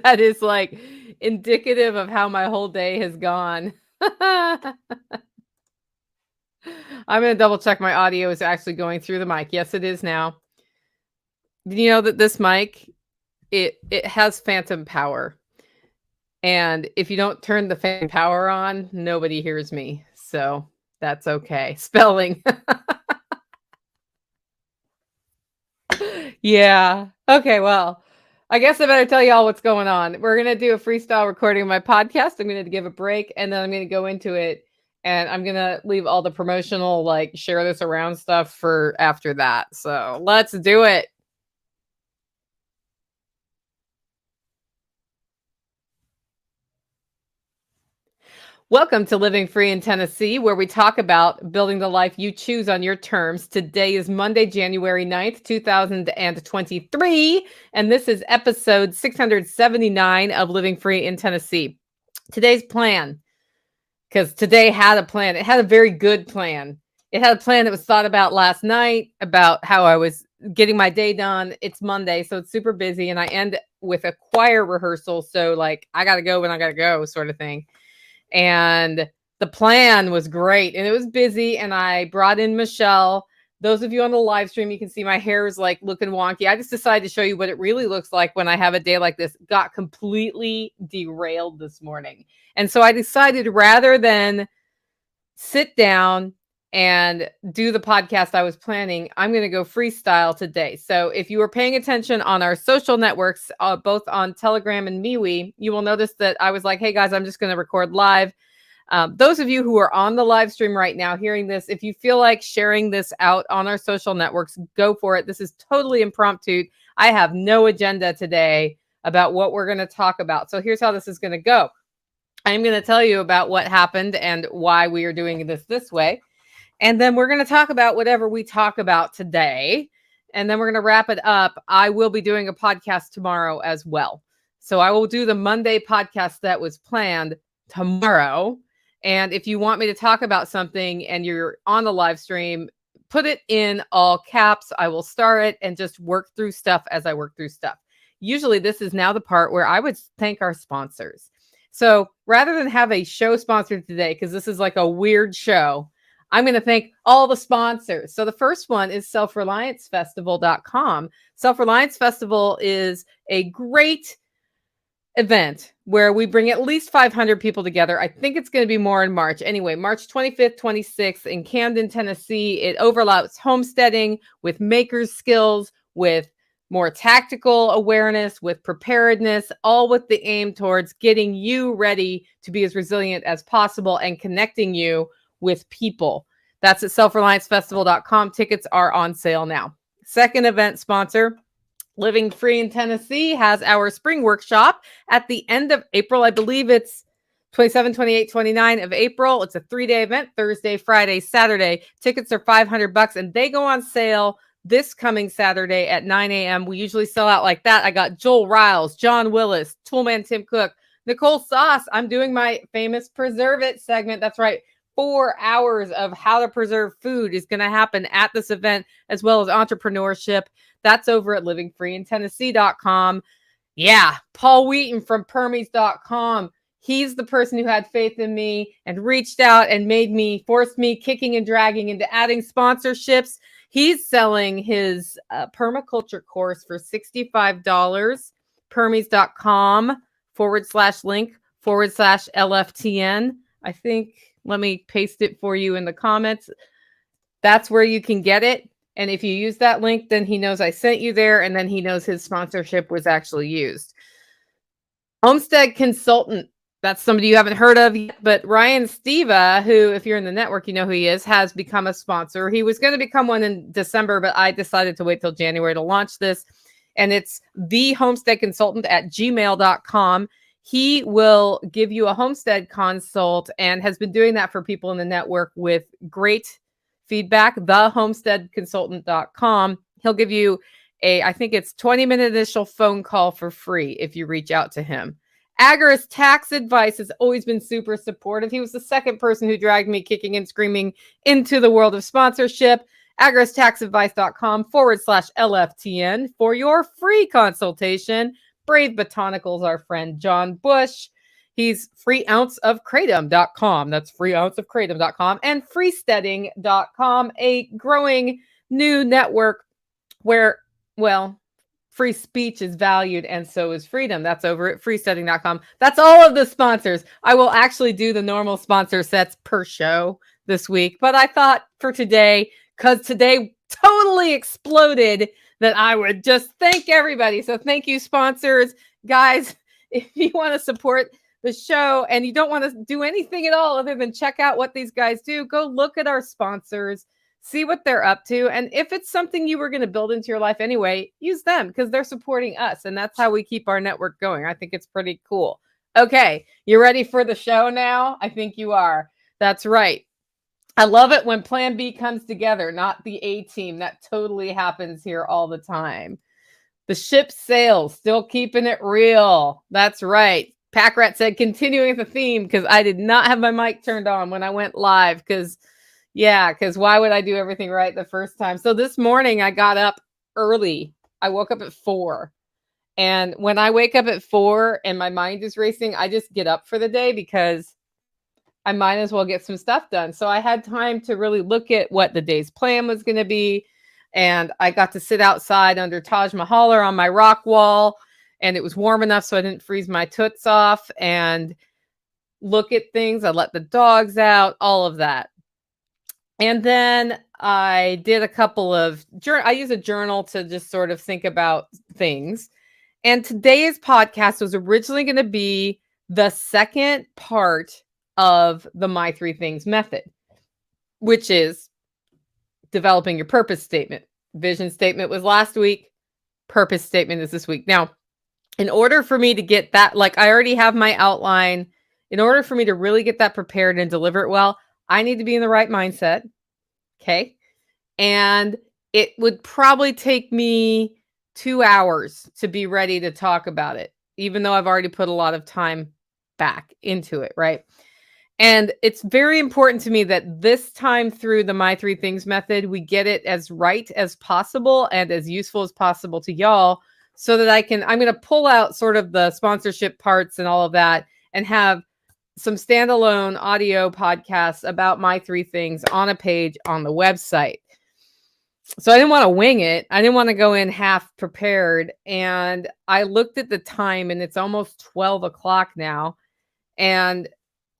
That is, like, indicative of how my whole day has gone. I'm gonna double check my audio is actually going through the mic. Yes, it is now. Did you know that this mic, it has phantom power, and if you don't turn the phantom power on, nobody hears me, so that's okay. Spelling. Yeah. Okay, well, I guess I better tell y'all what's going on. We're gonna do a freestyle recording of my podcast. I'm gonna give a break, and then I'm gonna go into it, and I'm gonna leave all the promotional, like, share this around stuff for after that. So let's do it. Welcome to Living Free in Tennessee, where we talk about building the life you choose on your terms. Today is Monday, January 9th, 2023, and this is episode 679 of Living Free in Tennessee. Today's plan, because today had a plan. It had a very good plan. It had a plan that was thought about last night about how I was getting my day done. It's Monday, so it's super busy, and I end with a choir rehearsal. So, like, I got to go when I got to go, sort of thing. And the plan was great, and it was busy, and I brought in Michelle. Those of you on the live stream, you can see my hair is like looking wonky. I just decided to show you what it really looks like when I have a day like this. Got completely derailed this morning. And so I decided rather than sit down and do the podcast I was planning, I'm going to go freestyle today. So if you were paying attention on our social networks, both on Telegram and MeWe, you will notice that I was like, hey guys, I'm just going to record live. Those of you who are on the live stream right now hearing this, if you feel like sharing this out on our social networks, go for it. This is totally impromptu. I have no agenda today about what we're going to talk about. So here's how this is going to go. I'm going to tell you about what happened and why we are doing this way. And then we're going to talk about whatever we talk about today. And then we're going to wrap it up. I will be doing a podcast tomorrow as well. So I will do the Monday podcast that was planned tomorrow. And if you want me to talk about something and you're on the live stream, put it in all caps. I will start it and just work through stuff as I work through stuff. Usually this is now the part where I would thank our sponsors. So rather than have a show sponsored today, because this is like a weird show, I'm going to thank all the sponsors. So the first one is selfreliancefestival.com. Self-Reliance Festival is a great event where we bring at least 500 people together. I think it's going to be more in March. Anyway, March 25th, 26th in Camden, Tennessee. It overlaps homesteading with makers skills, with more tactical awareness, with preparedness, all with the aim towards getting you ready to be as resilient as possible and connecting you with people. That's at selfreliancefestival.com. Tickets are on sale now. Second event sponsor, Living Free in Tennessee, has our spring workshop at the end of April. I believe it's 27, 28, 29 of April. It's a 3-day event, Thursday, Friday, Saturday. Tickets are $500 and they go on sale this coming Saturday at 9 a.m. We usually sell out like that. I got Joel Riles, John Willis, Toolman Tim Cook, Nicole Sauce. I'm doing my famous Preserve It segment. That's right. 4 hours of how to preserve food is going to happen at this event, as well as entrepreneurship. That's over at livingfreeintennessee.com. Yeah, Paul Wheaton from Permies.com. He's the person who had faith in me and reached out and forced me kicking and dragging into adding sponsorships. He's selling his permaculture course for $65. Permies.com/link/LFTN. I think, let me paste it for you in the comments. That's where you can get it. And if you use that link, then he knows I sent you there, and then he knows his sponsorship was actually used. Homestead Consultant. That's somebody you haven't heard of yet, but Ryan Steva, who, if you're in the network, you know who he is, has become a sponsor. He was going to become one in December, but I decided to wait till January to launch this. And it's thehomesteadconsultant@gmail.com. He will give you a homestead consult and has been doing that for people in the network with great feedback. Thehomesteadconsultant.com. He'll give you I think it's 20-minute initial phone call for free if you reach out to him. Agorist Tax Advice has always been super supportive. He was the second person who dragged me kicking and screaming into the world of sponsorship. agristaxadvice.com/LFTN for your free consultation. Brave Botanicals, our friend John Bush. He's freeounceofkratom.com. That's freeounceofkratom.com and freesteading.com, a growing new network where, well, free speech is valued and so is freedom. That's over at freesteading.com. That's all of the sponsors. I will actually do the normal sponsor sets per show this week, but I thought for today, because today totally exploded, that I would just thank everybody. So thank you, sponsors. Guys, if you want to support the show and you don't want to do anything at all other than check out what these guys do, go look at our sponsors, see what they're up to. And if it's something you were going to build into your life anyway, use them because they're supporting us. And that's how we keep our network going. I think it's pretty cool. Okay, you ready for the show now? I think you are. That's right. I love it when Plan B comes together, not the A team. That totally happens here all the time. The ship sails, still keeping it real. That's right. Packrat said, continuing the theme, because I did not have my mic turned on when I went live, because why would I do everything right the first time? So this morning I got up early. I woke up at 4. And when I wake up at 4 and my mind is racing, I just get up for the day because I might as well get some stuff done. So I had time to really look at what the day's plan was going to be. And I got to sit outside under Taj Mahal on my rock wall. And it was warm enough so I didn't freeze my toots off and look at things. I let the dogs out, all of that. And then I did a couple of, I use a journal to just sort of think about things. And today's podcast was originally going to be the second part of the My Three Things method, which is developing your purpose statement. Vision statement was last week. Purpose statement is this week. Now, in order for me to get that, like I already have my outline, in order for me to really get that prepared and deliver it well, I need to be in the right mindset. Okay. And it would probably take me 2 hours to be ready to talk about it, even though I've already put a lot of time back into it. Right. And it's very important to me that this time through the My Three Things method, we get it as right as possible and as useful as possible to y'all, so that I'm going to pull out sort of the sponsorship parts and all of that and have some standalone audio podcasts about My Three Things on a page on the website. So I didn't want to wing it. I didn't want to go in half prepared. And I looked at the time and it's almost 12 o'clock now. And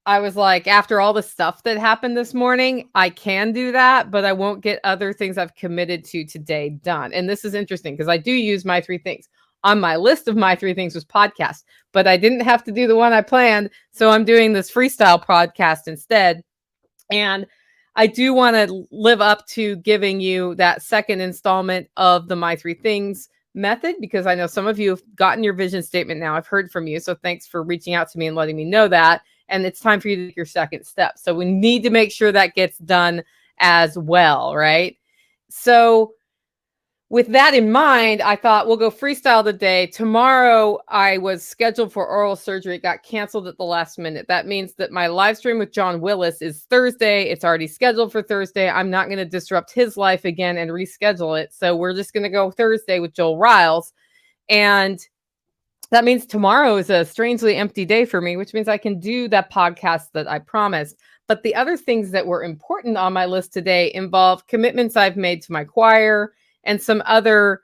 I was like, after all the stuff that happened this morning, I can do that, but I won't get other things I've committed to today done. And this is interesting because I do use My Three Things. On my list of My Three Things was podcast, but I didn't have to do the one I planned. So I'm doing this freestyle podcast instead. And I do want to live up to giving you that second installment of the My Three Things method, because I know some of you have gotten your vision statement now. I've heard from you. So thanks for reaching out to me and letting me know that. And it's time for you to take your second step. So we need to make sure that gets done as well, right? So with that in mind, I thought we'll go freestyle today. Tomorrow, I was scheduled for oral surgery. It got canceled at the last minute. That means that my live stream with John Willis is Thursday. It's already scheduled for Thursday. I'm not going to disrupt his life again and reschedule it. So we're just going to go Thursday with Joel Riles. And that means tomorrow is a strangely empty day for me, which means I can do that podcast that I promised. But the other things that were important on my list today involve commitments I've made to my choir and some other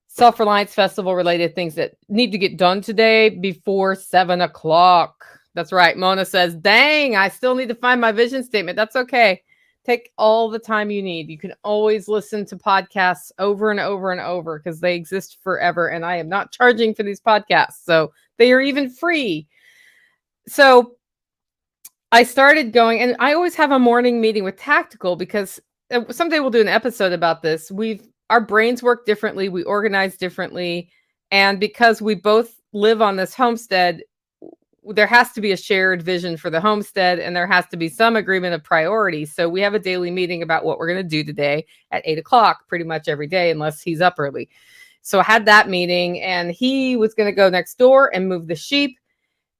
Self-Reliance Festival related things that need to get done today before 7 o'clock. That's right. Mona says, dang, I still need to find my vision statement. That's okay. Take all the time you need. You can always listen to podcasts over and over and over because they exist forever. And I am not charging for these podcasts. So they are even free. So I started going, and I always have a morning meeting with Tactical because someday we'll do an episode about this. Our brains work differently. We organize differently. And because we both live on this homestead, there has to be a shared vision for the homestead, and there has to be some agreement of priorities. So we have a daily meeting about what we're going to do today at 8 o'clock, pretty much every day, unless he's up early. So I had that meeting, and he was going to go next door and move the sheep.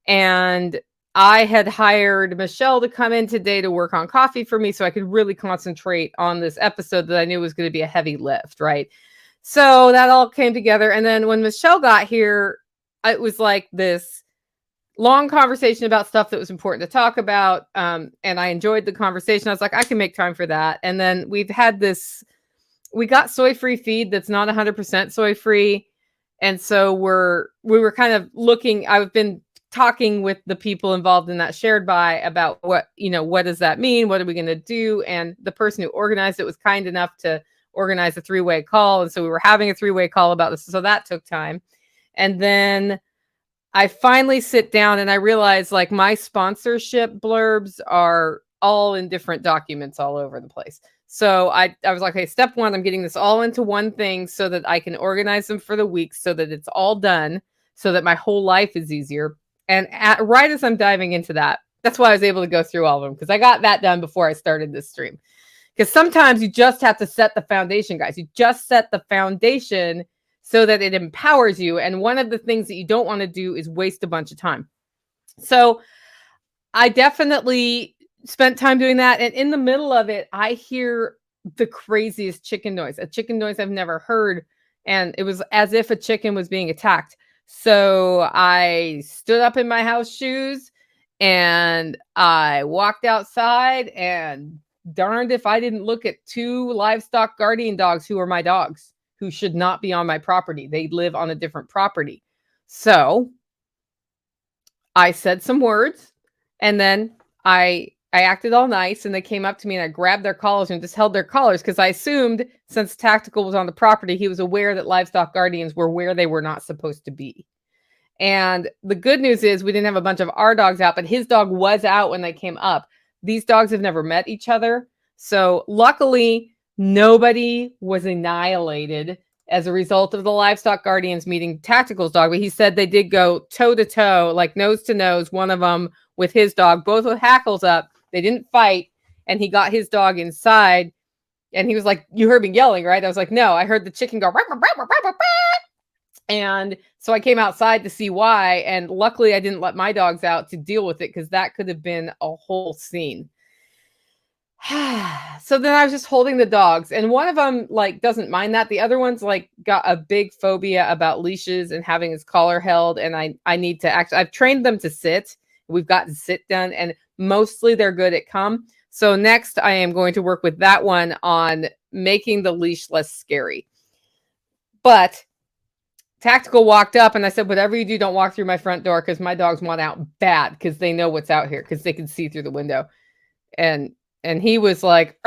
And I had hired Michelle to come in today to work on coffee for me so I could really concentrate on this episode that I knew was going to be a heavy lift, right? So that all came together. And then when Michelle got here, it was like this long conversation about stuff that was important to talk about. And I enjoyed the conversation. I was like, I can make time for that. And then we got soy-free feed that's not 100% soy-free. And so we were kind of looking, I've been talking with the people involved in that shared buy about what does that mean? What are we going to do? And the person who organized it was kind enough to organize a 3-way call. And so we were having a 3-way call about this. So that took time. And then I finally sit down and I realize like my sponsorship blurbs are all in different documents all over the place. So I was like, hey, step one, I'm getting this all into one thing so that I can organize them for the week so that it's all done, so that my whole life is easier. And right as I'm diving into that, that's why I was able to go through all of them, because I got that done before I started this stream. Because sometimes you just have to set the foundation, guys. You just set the foundation so that it empowers you. And one of the things that you don't want to do is waste a bunch of time. So I definitely spent time doing that. And in the middle of it, I hear the craziest chicken noise, a chicken noise I've never heard. And it was as if a chicken was being attacked. So I stood up in my house shoes and I walked outside, and darned if I didn't look at 2 livestock guardian dogs who are my dogs, who should not be on my property. They live on a different property. So I said some words, and then I acted all nice, and they came up to me and I grabbed their collars and just held their collars, because I assumed since Tactical was on the property, he was aware that livestock guardians were where they were not supposed to be. And the good news is we didn't have a bunch of our dogs out, but his dog was out when they came up. These dogs have never met each other. So luckily, nobody was annihilated as a result of the livestock guardians meeting Tactical's dog. But he said they did go toe to toe, like nose to nose, one of them with his dog, both with hackles up. They didn't fight. And he got his dog inside. And he was like, you heard me yelling, right? I was like, no, I heard the chicken go. And so I came outside to see why. And luckily, I didn't let my dogs out to deal with it, because that could have been a whole scene. So then I was just holding the dogs, and one of them like doesn't mind that. The other one's like got a big phobia about leashes and having his collar held. And I need to actually, I've trained them to sit. We've gotten sit done, and mostly they're good at come. So next I am going to work with that one on making the leash less scary. But Tactical walked up, and I said, whatever you do, don't walk through my front door, because my dogs want out bad, because they know what's out here, because they can see through the window. And he was like,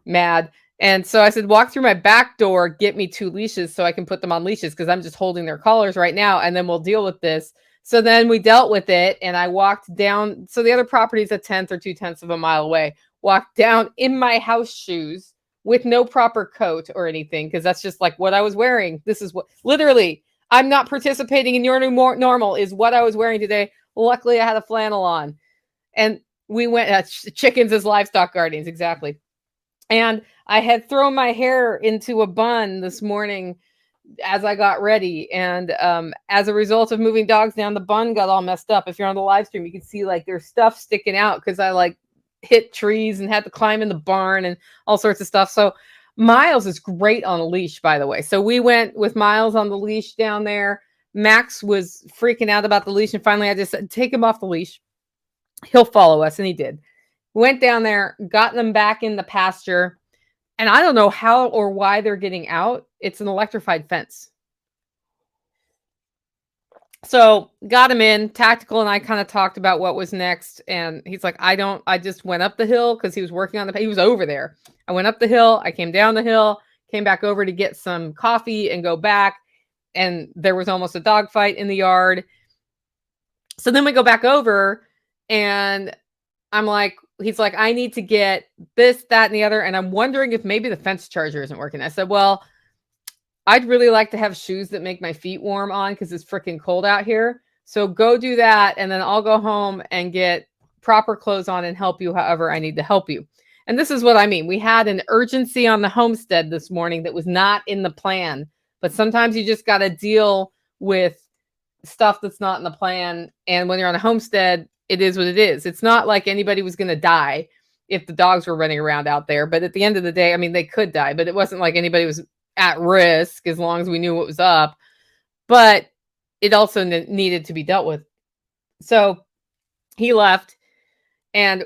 mad. And so I said, walk through my back door, get me 2 leashes so I can put them on leashes, because I'm just holding their collars right now, and then we'll deal with this. So then we dealt with it, and I walked down. So the other property is a 1/10 or 2/10 of a mile away. Walked down in my house shoes with no proper coat or anything, because that's just like what I was wearing. This is what, literally, I'm not participating in your new normal is what I was wearing today. Luckily, I had a flannel on. And we went chickens as livestock guardians, exactly. And I had thrown my hair into a bun this morning as I got ready. And as a result of moving dogs down, the bun got all messed up. If you're on the live stream, you can see like there's stuff sticking out, because I like hit trees and had to climb in the barn and all sorts of stuff. So Miles is great on a leash, by the way. So we went with Miles on the leash down there. Max was freaking out about the leash, and finally I just said, take him off the leash. He'll follow us. And he did. Went down there, got them back in the pasture. And I don't know how or why they're getting out. It's an electrified fence. So got him in. Tactical and I kind of talked about what was next. And he's like, I just went up the hill, because he was working on he was over there. I went up the hill. I came down the hill, came back over to get some coffee and go back. And there was almost a dog fight in the yard. So then we go back over, and I'm like, he's like, I need to get this, that, and the other. And I'm wondering if maybe the fence charger isn't working. I said, well, I'd really like to have shoes that make my feet warm on, because it's freaking cold out here. So go do that. And then I'll go home and get proper clothes on and help you however I need to help you. And this is what I mean. We had an urgency on the homestead this morning that was not in the plan. But sometimes you just got to deal with stuff that's not in the plan. And when you're on a homestead, it is what it is. It's not like anybody was going to die if the dogs were running around out there. But at the end of the day, I mean, they could die, but it wasn't like anybody was at risk as long as we knew what was up. But it also needed to be dealt with. So he left, and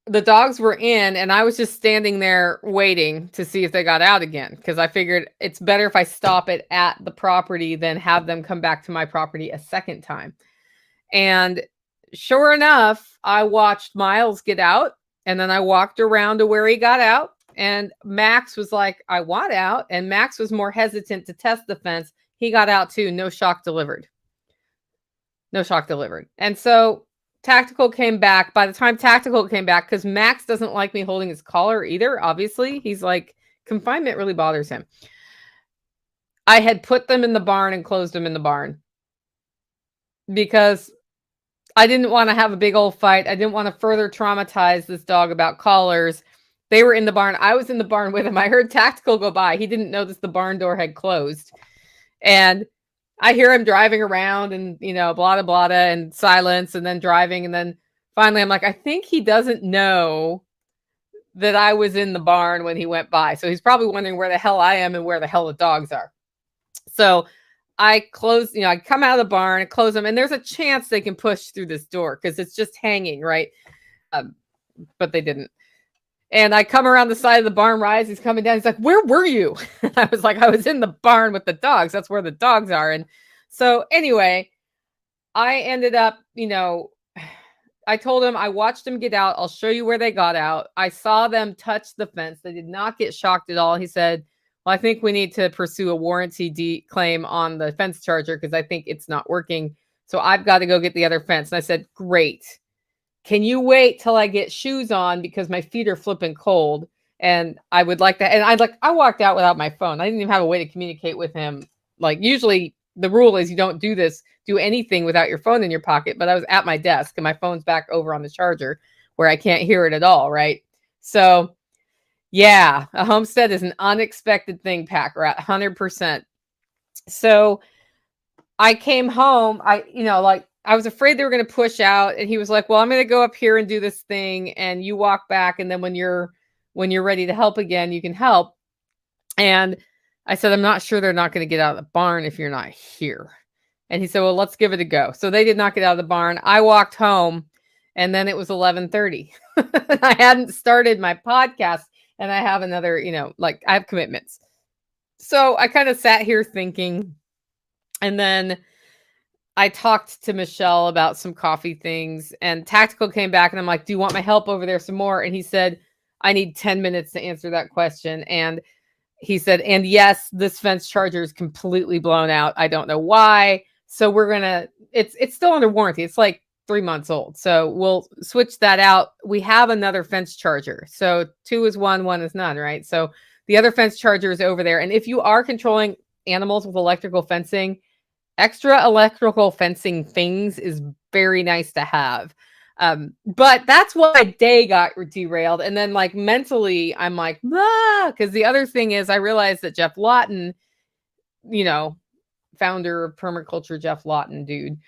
the dogs were in, and I was just standing there waiting to see if they got out again, because I figured it's better if I stop it at the property than have them come back to my property a second time. And sure enough, I watched Miles get out, and then I walked around to where he got out, and Max was like, I want out. And Max was more hesitant to test the fence. He got out too. No shock delivered. No shock delivered. And so Tactical came back. By the time Tactical came back, because Max doesn't like me holding his collar either, obviously. He's like, confinement really bothers him. I had put them in the barn and closed them in the barn because I didn't want to have a big old fight. I didn't want to further traumatize this dog about collars. They were in the barn. I was in the barn with him. I heard Tactical go by. He didn't notice the barn door had closed. And I hear him driving around and, blah, blah, blah, and silence, and then driving. And then finally I'm like, I think he doesn't know that I was in the barn when he went by. So he's probably wondering where the hell I am and where the hell the dogs are. So I close, I come out of the barn and close them, and there's a chance they can push through this door because it's just hanging, right? But they didn't. And I come around the side of the barn rise. He's coming down. He's like, where were you? And I was like, I was in the barn with the dogs. That's where the dogs are. And so anyway, I ended up, I told him, I watched them get out. I'll show you where they got out. I saw them touch the fence. They did not get shocked at all. He said, well, I think we need to pursue a warranty claim on the fence charger because I think it's not working. So I've got to go get the other fence. And I said, great. Can you wait till I get shoes on because my feet are flipping cold? And I would like that. And I walked out without my phone. I didn't even have a way to communicate with him. Like usually the rule is you don't do anything without your phone in your pocket. But I was at my desk and my phone's back over on the charger where I can't hear it at all. Right. So yeah, a homestead is an unexpected thing, Pack Rat, 100%. So I came home. I was afraid they were going to push out, and he was like, well, I'm going to go up here and do this thing, and you walk back, and then when you're ready to help again, you can help. And I said, I'm not sure they're not going to get out of the barn if you're not here. And he said, well, let's give it a go. So they did not get out of the barn. I walked home, and then it was 11:30. I hadn't started my podcast, and I have another, I have commitments. So I kind of sat here thinking, and then I talked to Michelle about some coffee things, and Tactical came back, and I'm like, do you want my help over there some more? And he said, I need 10 minutes to answer that question. And he said, and yes, this fence charger is completely blown out. I don't know why. So it's still under warranty. It's like 3 months old. So we'll switch that out. We have another fence charger. So 2 is 1, 1 is none, right? So the other fence charger is over there. And if you are controlling animals with electrical fencing, extra electrical fencing things is very nice to have. But that's why my day got derailed. And then mentally, I'm like, because the other thing is I realized that Jeff Lawton, founder of permaculture, Jeff Lawton, dude,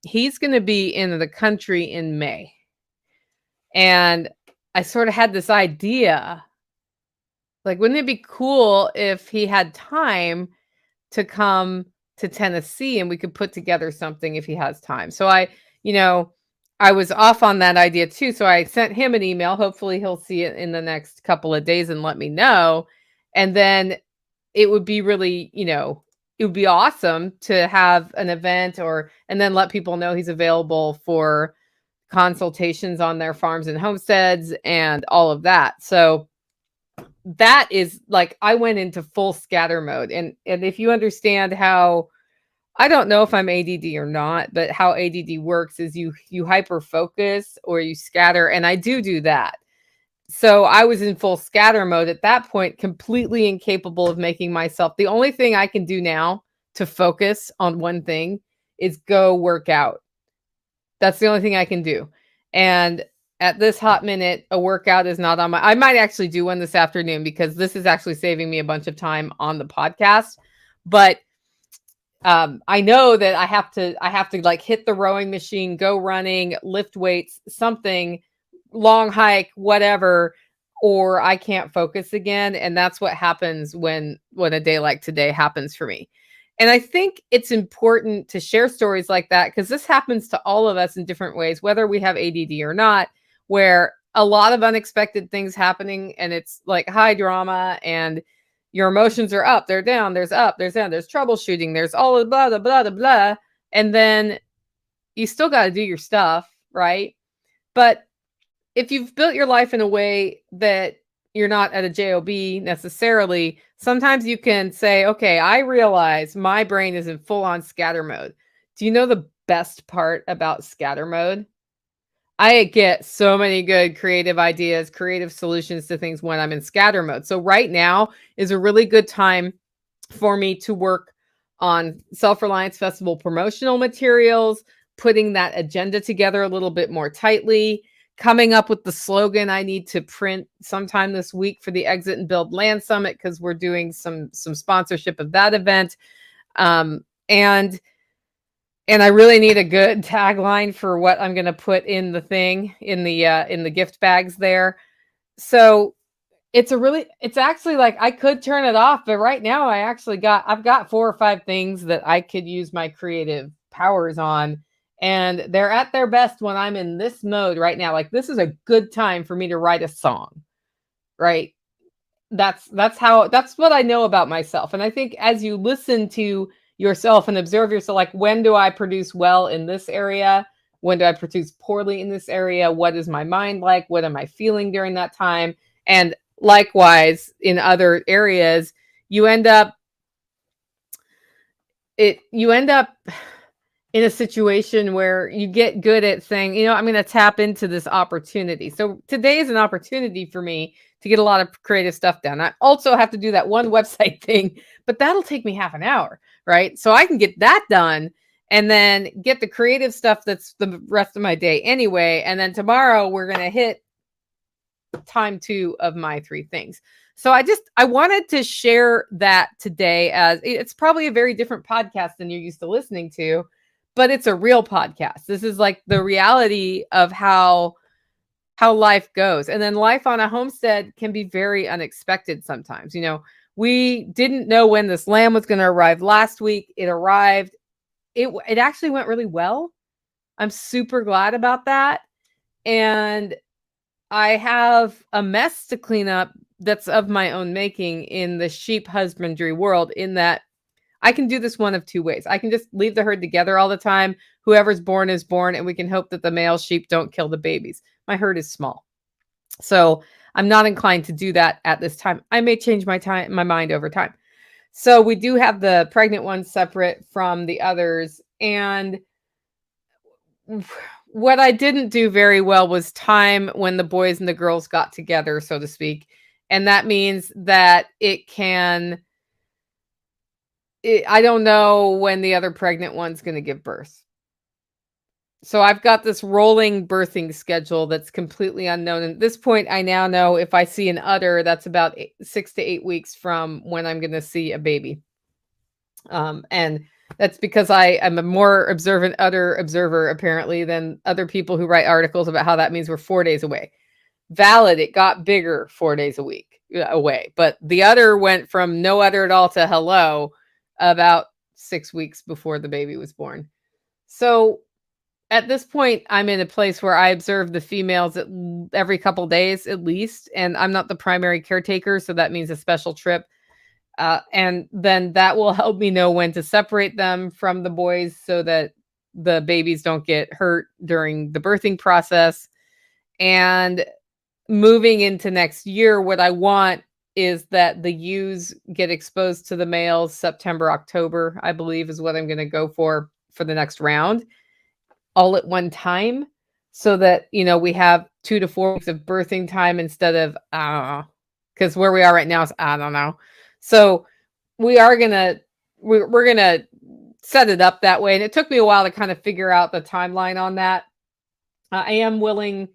he's going to be in the country in May. And I sort of had this idea, wouldn't it be cool if he had time to come to Tennessee and we could put together something if he has time? So I was off on that idea too. So I sent him an email. Hopefully he'll see it in the next couple of days and let me know. And then it would be really, it would be awesome to have an event and then let people know he's available for consultations on their farms and homesteads and all of that. So that is I went into full scatter mode. And if you understand how, I don't know if I'm ADD or not, but how ADD works is you hyper focus or you scatter. And I do that. So I was in full scatter mode at that point, completely incapable of making myself. The only thing I can do now to focus on one thing is go work out. That's the only thing I can do. And at this hot minute, a workout is not on I might actually do one this afternoon because this is actually saving me a bunch of time on the podcast. But I know that I have to like hit the rowing machine, go running, lift weights, something, long hike, whatever, or I can't focus again. And that's what happens when a day like today happens for me. And I think it's important to share stories like that because this happens to all of us in different ways, whether we have ADD or not, where a lot of unexpected things happening and it's like high drama and your emotions are up, they're down, there's up, there's down, there's troubleshooting, there's all of blah, blah, blah, blah, blah. And then you still got to do your stuff, right? But if you've built your life in a way that you're not at a job necessarily, sometimes you can say, okay, I realize my brain is in full on scatter mode. Do you know the best part about scatter mode? I get so many good creative ideas, creative solutions to things when I'm in scatter mode. So right now is a really good time for me to work on Self-Reliance Festival promotional materials, putting that agenda together a little bit more tightly, coming up with the slogan I need to print sometime this week for the Exit and Build Land Summit because we're doing some sponsorship of that event. And I really need a good tagline for what I'm going to put in the thing in the gift bags there. So it's actually like I could turn it off, but right now I've got 4 or 5 things that I could use my creative powers on, and they're at their best when I'm in this mode right now. Like this is a good time for me to write a song, right? That's what I know about myself. And I think as you listen to yourself and observe yourself, like when do I produce well in this area? When do I produce poorly in this area? What is my mind like? What am I feeling during that time? And likewise in other areas, you end up you end up in a situation where you get good at saying, I'm going to tap into this opportunity. So today is an opportunity for me to get a lot of creative stuff done. I also have to do that one website thing, but that'll take me half an hour, right? So I can get that done and then get the creative stuff that's the rest of my day anyway. And then tomorrow we're going to hit time 2 of my 3 things. So I wanted to share that today, as it's probably a very different podcast than you're used to listening to, but it's a real podcast. This is like the reality of how life goes. And then life on a homestead can be very unexpected sometimes. We didn't know when this lamb was going to arrive last week. It arrived. It actually went really well. I'm super glad about that. And I have a mess to clean up that's of my own making in the sheep husbandry world, in that I can do this one of 2 ways. I can just leave the herd together all the time. Whoever's born is born, and we can hope that the male sheep don't kill the babies. My herd is small. So I'm not inclined to do that at this time. I may change my mind over time. So we do have the pregnant ones separate from the others. And what I didn't do very well was time when the boys and the girls got together, so to speak. And that means that I don't know when the other pregnant one's going to give birth. So I've got this rolling birthing schedule that's completely unknown. And at this point, I now know if I see an udder, that's about 6 to 8 weeks from when I'm going to see a baby. And that's because I am a more observant udder observer, apparently, than other people who write articles about how that means we're 4 days away. Valid, it got bigger 4 days away. But the udder went from no udder at all to hello about 6 weeks before the baby was born. So at this point, I'm in a place where I observe the females every couple days at least, and I'm not the primary caretaker, so that means a special trip. And then that will help me know when to separate them from the boys so that the babies don't get hurt during the birthing process. And moving into next year, what I want is that the ewes get exposed to the males September, October, I believe is what I'm going to go for the next round, all at one time, so that, we have 2 to 4 weeks of birthing time instead of, I don't know, because where we are right now is, I don't know. So we're going to set it up that way. And it took me a while to kind of figure out the timeline on that. I am willing.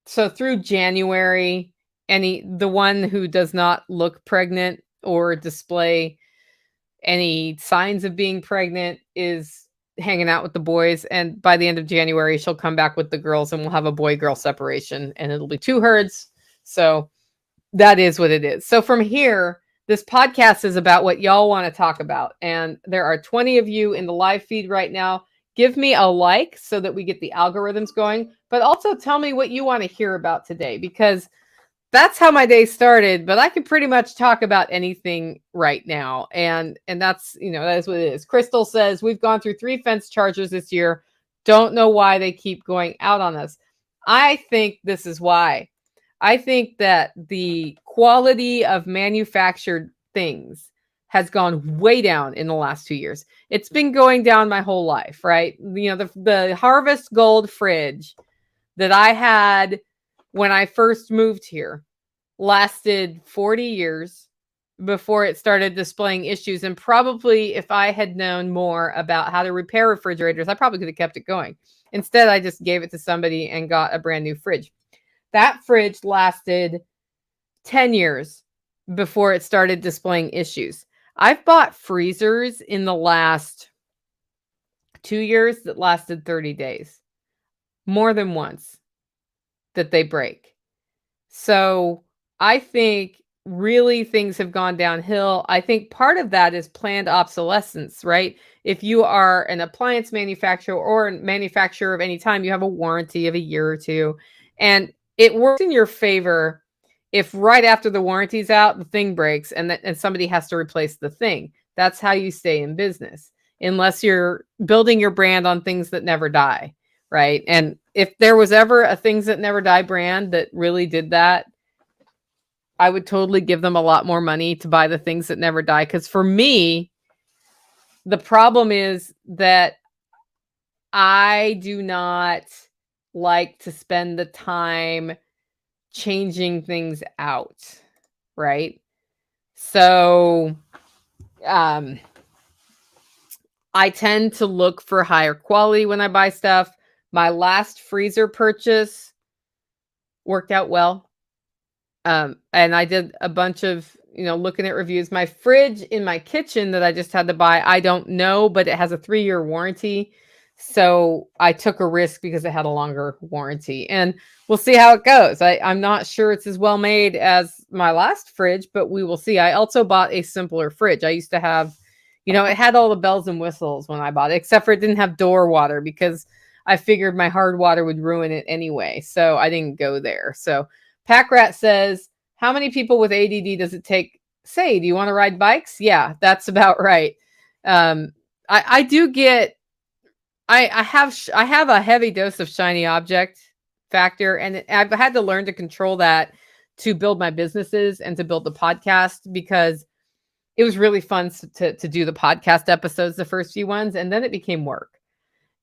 So through January, the one who does not look pregnant or display any signs of being pregnant is hanging out with the boys. And by the end of January, she'll come back with the girls and we'll have a boy-girl separation and it'll be 2 herds. So that is what it is. So from here, this podcast is about what y'all want to talk about. And there are 20 of you in the live feed right now. Give me a like so that we get the algorithms going, but also tell me what you want to hear about today, because that's how my day started, but I can pretty much talk about anything right now. And that's, that is what it is. Crystal says, we've gone through 3 fence chargers this year. Don't know why they keep going out on us. I think this is why. I think that the quality of manufactured things has gone way down in the last 2 years. It's been going down my whole life, right? The Harvest Gold fridge that I had when I first moved here lasted 40 years before it started displaying issues. And probably if I had known more about how to repair refrigerators, I probably could have kept it going. Instead, I just gave it to somebody and got a brand new fridge. That fridge lasted 10 years before it started displaying issues. I've bought freezers in the last 2 years that lasted 30 days, more than once, that they break. So I think really things have gone downhill. I think part of that is planned obsolescence, right? If you are an appliance manufacturer or a manufacturer of any time, you have a warranty of a year or 2. And it works in your favor if right after the warranty's out, the thing breaks and somebody has to replace the thing. That's how you stay in business, unless you're building your brand on things that never die, right? And if there was ever a things that never die brand that really did that, I would totally give them a lot more money to buy the things that never die. Because for me, the problem is that I do not like to spend the time changing things out, right? So I tend to look for higher quality when I buy stuff. My last freezer purchase worked out well. And I did a bunch of, looking at reviews. My fridge in my kitchen that I just had to buy, I don't know, but it has a 3-year warranty. So I took a risk because it had a longer warranty, and we'll see how it goes. I'm not sure it's as well made as my last fridge, but we will see. I also bought a simpler fridge. I used to have, it had all the bells and whistles when I bought it, except for it didn't have door water because I figured my hard water would ruin it anyway. So I didn't go there. So Packrat says, how many people with ADD does it take? Say, do you want to ride bikes? Yeah, that's about right. I do get, I have a heavy dose of shiny object factor, and I've had to learn to control that to build my businesses and to build the podcast, because it was really fun to do the podcast episodes, the first few ones, and then it became work.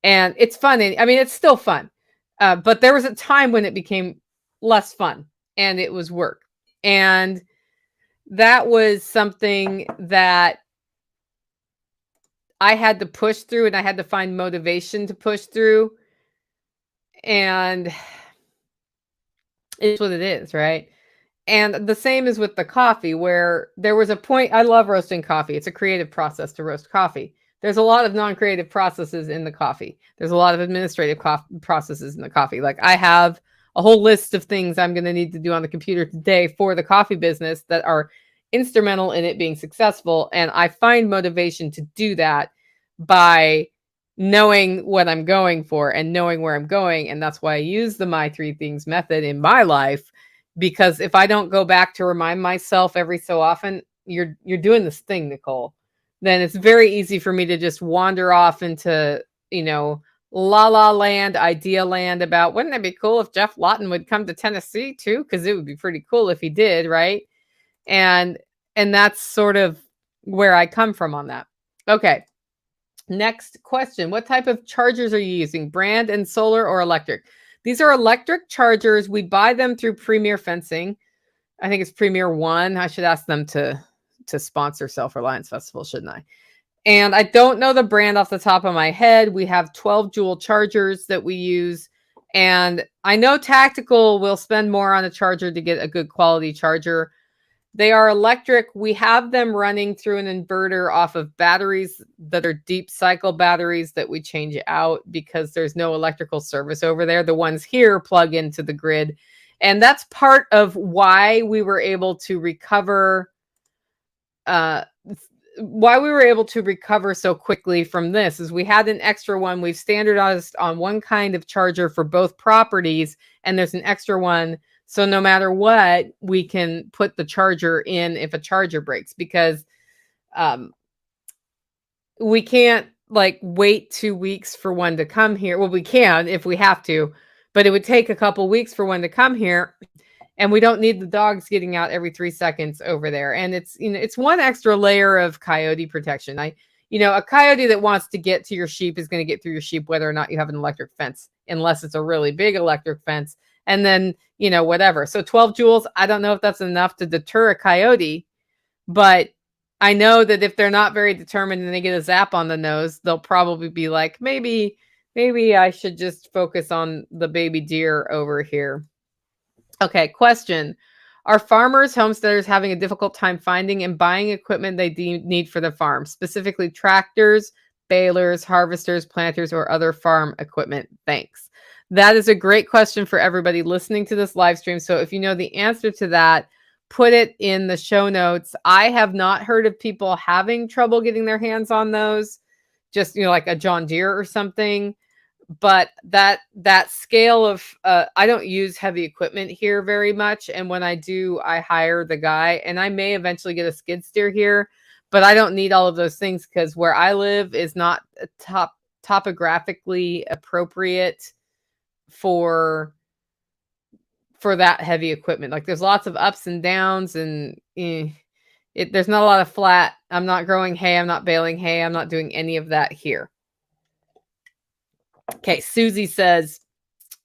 And it's fun. I mean, it's still fun. But there was a time when it became less fun and it was work. And that was something that I had to push through, and I had to find motivation to push through. And it's what it is, right? And the same is with the coffee, where there was a point. I love roasting coffee. It's a creative process to roast coffee. There's a lot of non-creative processes in the coffee. There's a lot of administrative processes in the coffee. Like, I have a whole list of things I'm going to need to do on the computer today for the coffee business that are instrumental in it being successful. And I find motivation to do that by knowing what I'm going for and knowing where I'm going. And that's why I use the My 3 Things method in my life, because if I don't go back to remind myself every so often, you're doing this thing, Nicole, then it's very easy for me to just wander off into, la la land, idea land about, wouldn't it be cool if Jeff Lawton would come to Tennessee too? Because it would be pretty cool if he did, right? And that's sort of where I come from on that. Okay. Next question. What type of chargers are you using? Brand and solar or electric? These are electric chargers. We buy them through Premier Fencing. I think it's Premier One. I should ask them to sponsor Self-Reliance Festival, shouldn't I? And I don't know the brand off the top of my head. We have 12 joule chargers that we use. And I know Tactical will spend more on a charger to get a good quality charger. They are electric. We have them running through an inverter off of batteries that are deep cycle batteries that we change out because there's no electrical service over there. The ones here plug into the grid. And that's part of why we were able to recover so quickly from this is we had an extra one. We've standardized on one kind of charger for both properties, and there's an extra one. So no matter what, we can put the charger in if a charger breaks, because we can't like wait 2 weeks for one to come here. Well, we can if we have to, but it would take a couple weeks for one to come here. And we don't need the dogs getting out every 3 seconds over there. And it's, it's one extra layer of coyote protection. A coyote that wants to get to your sheep is going to get through your sheep, whether or not you have an electric fence, unless it's a really big electric fence. And then, whatever. So 12 joules, I don't know if that's enough to deter a coyote, but I know that if they're not very determined and they get a zap on the nose, they'll probably be like, maybe I should just focus on the baby deer over here. Okay, question. Are farmers, homesteaders having a difficult time finding and buying equipment they need for the farm, specifically tractors, balers, harvesters, planters, or other farm equipment? Thanks. That is a great question for everybody listening to this live stream. So if you know the answer to that, put it in the show notes. I have not heard of people having trouble getting their hands on those, just, like a John Deere or something. But that scale of I don't use heavy equipment here very much, and when I do, I hire the guy, and I may eventually get a skid steer here, but I don't need all of those things because where I live is not topographically appropriate for that heavy equipment. Like there's lots of ups and downs, and there's not a lot of flat. I'm not growing hay, I'm not baling hay, I'm not doing any of that here. Okay, Susie says,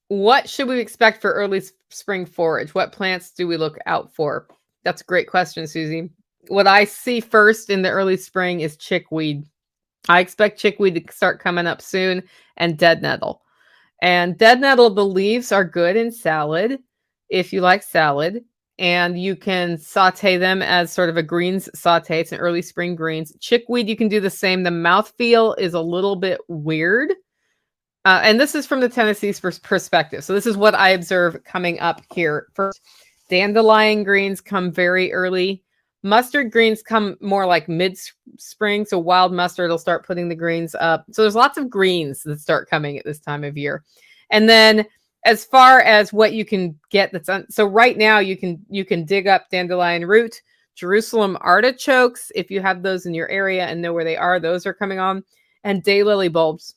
what should we expect for early spring forage? What plants do we look out for? That's a great question, Susie. What I see first in the early spring is chickweed. I expect chickweed to start coming up soon, and dead nettle. And dead nettle, the leaves are good in salad if you like salad. And you can saute them as sort of a greens saute. It's an early spring greens. Chickweed, you can do the same. The mouthfeel is a little bit weird. And this is from the Tennessee perspective. So this is what I observe coming up here. First, dandelion greens come very early. Mustard greens come more like mid-spring. So wild mustard will start putting the greens up. So there's lots of greens that start coming at this time of year. And then as far as what you can get so right now you can dig up dandelion root, Jerusalem artichokes, if you have those in your area and know where they are, those are coming on, and daylily bulbs.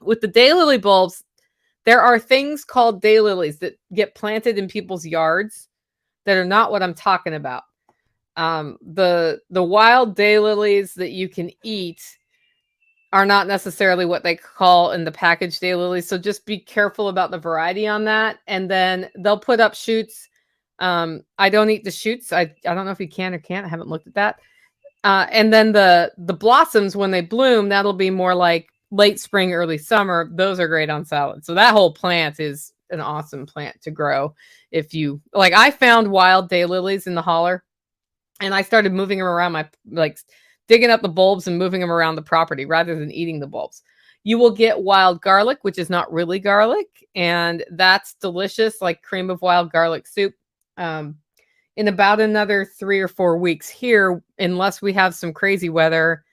With the daylily bulbs, there are things called daylilies that get planted in people's yards that are not what I'm talking about. The wild daylilies that you can eat are not necessarily what they call in the packaged daylilies. So just be careful about the variety on that. And then they'll put up shoots. I don't eat the shoots. I don't know if you can or can't. I haven't looked at that. And then the blossoms, when they bloom, that'll be more like late spring, early summer. Those are great on salad. So that whole plant is an awesome plant to grow. If you like, I found wild daylilies in the holler, and I started moving them around digging up the bulbs and moving them around the property rather than eating the bulbs. You will get wild garlic, which is not really garlic, and that's delicious, like cream of wild garlic soup. In about another 3 or 4 weeks here, unless we have some crazy weather,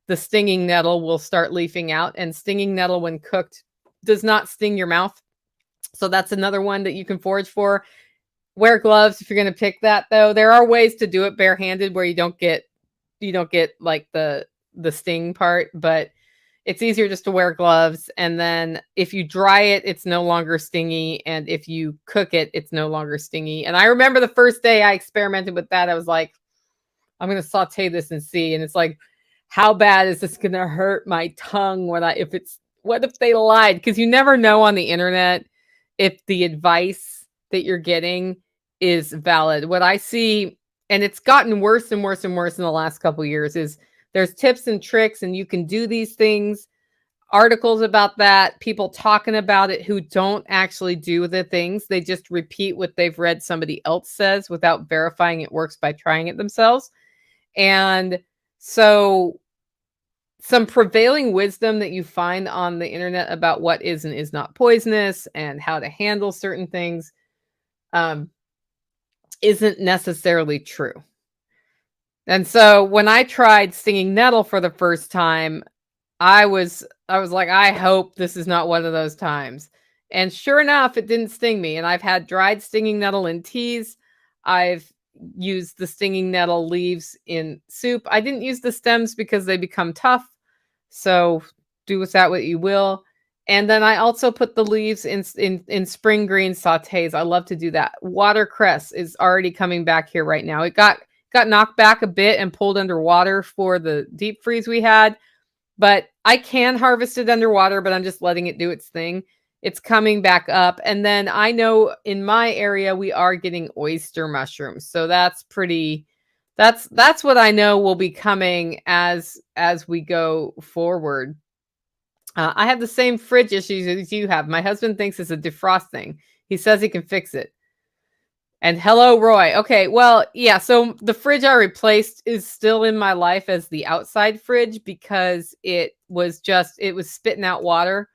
the stinging nettle will start leafing out, and stinging nettle, when cooked, does not sting your mouth. So that's another one that you can forage for. Wear gloves if you're going to pick that, though. There are ways to do it barehanded where you don't get like the sting part, but it's easier just to wear gloves. And then if you dry it, it's no longer stingy. And if you cook it, it's no longer stingy. And I remember the first day I experimented with that, I was like, I'm going to saute this and see. And it's like, how bad is this going to hurt my tongue what if they lied? Because you never know on the internet if the advice that you're getting is valid. What I see, and it's gotten worse and worse and worse in the last couple of years, is there's tips and tricks and you can do these things articles about that, people talking about it who don't actually do the things. They just repeat what they've read somebody else says without verifying it works by trying it themselves. And so some prevailing wisdom that you find on the internet about what is and is not poisonous and how to handle certain things um, isn't necessarily true. And so when I tried stinging nettle for the first time, I was like, I hope this is not one of those times. And sure enough, it didn't sting me. And I've had dried stinging nettle in teas. I've used the stinging nettle leaves in soup. I didn't use the stems because they become tough. So do with that what you will. And then I also put the leaves in spring green sautés. I love to do that. Watercress is already coming back here right now. It got knocked back a bit and pulled underwater for the deep freeze we had, but I can harvest it underwater, but I'm just letting it do its thing. It's coming back up. And then I know in my area we are getting oyster mushrooms. So that's what I know will be coming as we go forward. I have the same fridge issues as you have. My husband thinks it's a defrosting. He says he can fix it. And hello, Roy. Okay, well, yeah, so the fridge I replaced is still in my life as the outside fridge because it was spitting out water.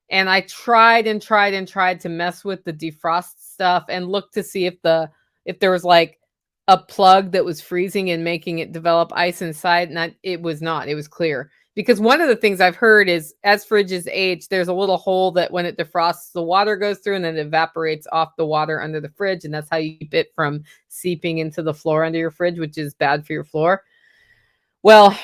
And I tried and tried and tried to mess with the defrost stuff and look to see if there was like a plug that was freezing and making it develop ice inside. And it was not. It was clear. Because one of the things I've heard is as fridges age, there's a little hole that when it defrosts, the water goes through and then it evaporates off the water under the fridge. And that's how you keep it from seeping into the floor under your fridge, which is bad for your floor. Well,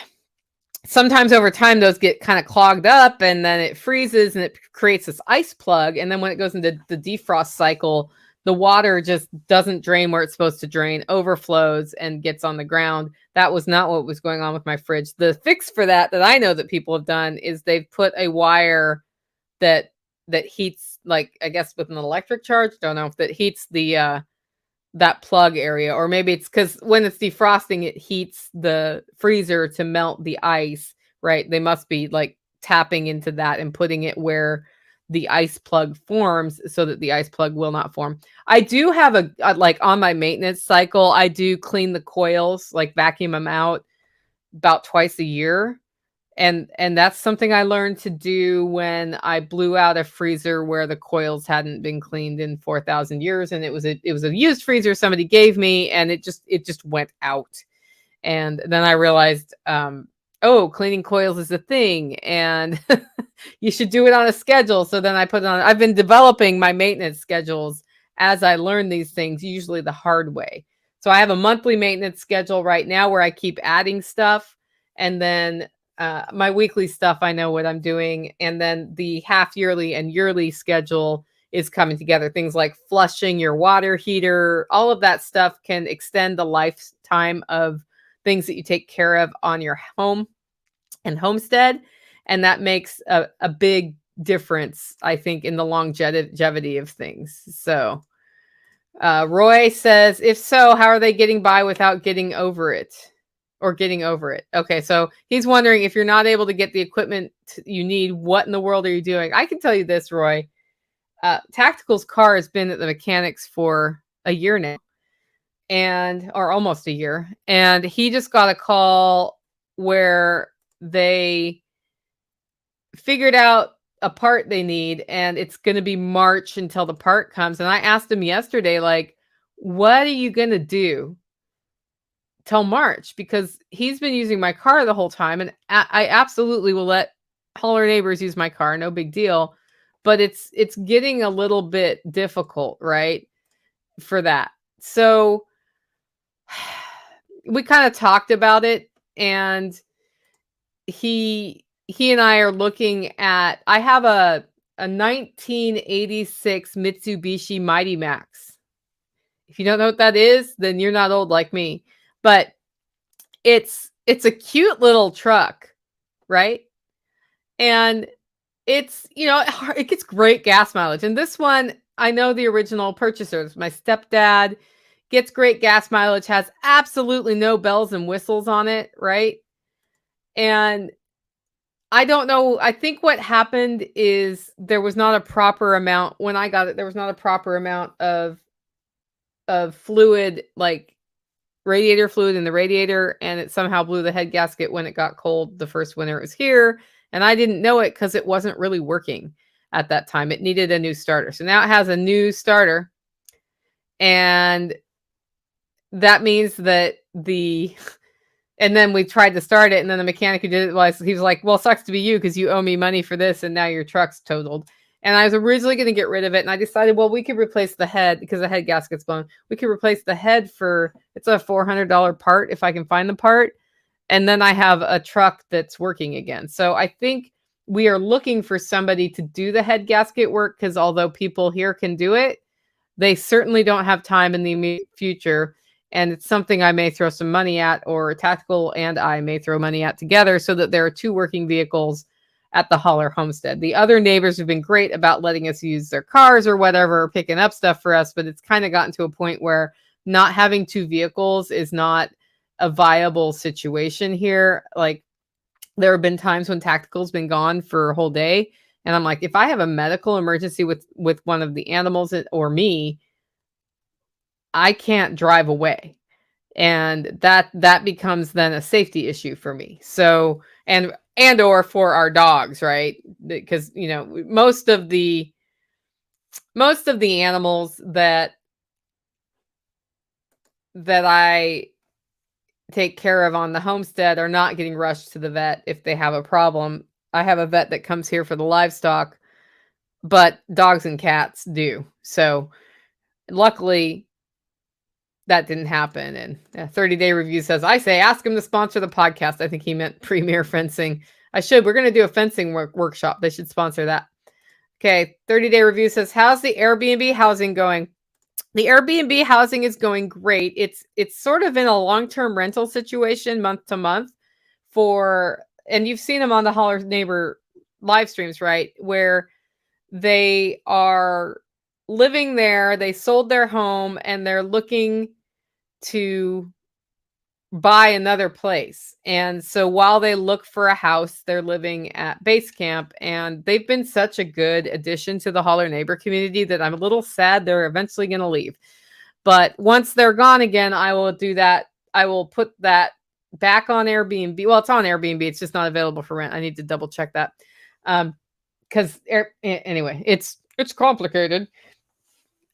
sometimes over time, those get kind of clogged up and then it freezes and it creates this ice plug. And then when it goes into the defrost cycle, the water just doesn't drain where it's supposed to drain, overflows and gets on the ground. That was not what was going on with my fridge. The fix for that I know that people have done is they've put a wire that heats, like, I guess with an electric charge, don't know if that heats the that plug area, or maybe it's because when it's defrosting, it heats the freezer to melt the ice, right? They must be like tapping into that and putting it where the ice plug forms so that the ice plug will not form. I do have a like on my maintenance cycle, I do clean the coils, like vacuum them out about twice a year. And that's something I learned to do when I blew out a freezer where the coils hadn't been cleaned in 4,000 years. And it was a used freezer somebody gave me, and it just went out. And then I realized, oh, cleaning coils is a thing, and you should do it on a schedule. So then I put it on. I've been developing my maintenance schedules as I learn these things, usually the hard way. So I have a monthly maintenance schedule right now where I keep adding stuff, and then my weekly stuff, I know what I'm doing. And then the half yearly and yearly schedule is coming together. Things like flushing your water heater, all of that stuff can extend the lifetime of things that you take care of on your home and homestead. And that makes a big difference, I think, in the longevity of things. So Roy says, if so, how are they getting by without getting over it? Or getting over it. Okay, so he's wondering if you're not able to get the equipment you need, what in the world are you doing? I can tell you this, Roy. Tactical's car has been at the mechanics for a year now, or almost a year. And he just got a call where they figured out a part they need, and it's going to be March until the part comes. And I asked him yesterday, like, what are you going to do till March? Because he's been using my car the whole time, and I absolutely will let all our neighbors use my car, no big deal. But it's getting a little bit difficult, right, for that. So we kind of talked about it, and he and I are looking at, I have a 1986 Mitsubishi Mighty Max. If you don't know what that is, then you're not old like me. But it's a cute little truck, right? And it's, it gets great gas mileage. And this one, I know the original purchasers, my stepdad, gets great gas mileage, has absolutely no bells and whistles on it, right? And I don't know. I think what happened is there was not a proper amount when I got it. There was not a proper amount of fluid, like radiator fluid in the radiator, and it somehow blew the head gasket when it got cold the first winter it was here. And I didn't know it because it wasn't really working at that time. It needed a new starter. So now it has a new starter, and that means that and then we tried to start it, and then the mechanic who did it he was like, well, sucks to be you because you owe me money for this, and now your truck's totaled. And I was originally going to get rid of it, and I decided, well, we could replace the head because the head gasket's blown. We could replace the head it's a $400 part if I can find the part. And then I have a truck that's working again. So I think we are looking for somebody to do the head gasket work because although people here can do it, they certainly don't have time in the immediate future. And it's something I may throw some money at, or Tactical and I may throw money at together so that there are two working vehicles at the Holler homestead. The other neighbors have been great about letting us use their cars or whatever, or picking up stuff for us, but it's kind of gotten to a point where not having two vehicles is not a viable situation here. Like, there have been times when Tactical's been gone for a whole day, and I'm like, if I have a medical emergency with one of the animals or me, I can't drive away. And that becomes then a safety issue for me. So, and or for our dogs, right? Because, most of the animals that I take care of on the homestead are not getting rushed to the vet if they have a problem. I have a vet that comes here for the livestock, but dogs and cats do. So luckily that didn't happen. And 30-day review says, I say, ask him to sponsor the podcast. I think he meant Premier Fencing. We're going to do a fencing workshop. They should sponsor that. Okay. 30-day review says, how's the Airbnb housing going? The Airbnb housing is going great. It's sort of in a long-term rental situation month to month and you've seen them on the Holler Neighbor live streams, right? Where they are living there, they sold their home, and they're looking to buy another place. And so while they look for a house, they're living at base camp, and they've been such a good addition to the Holler Neighbor community that I'm a little sad they're eventually going to leave. But once they're gone again, I will do that. I will put that back on Airbnb. Well, it's on Airbnb. It's just not available for rent. I need to double check that. Because anyway, it's complicated.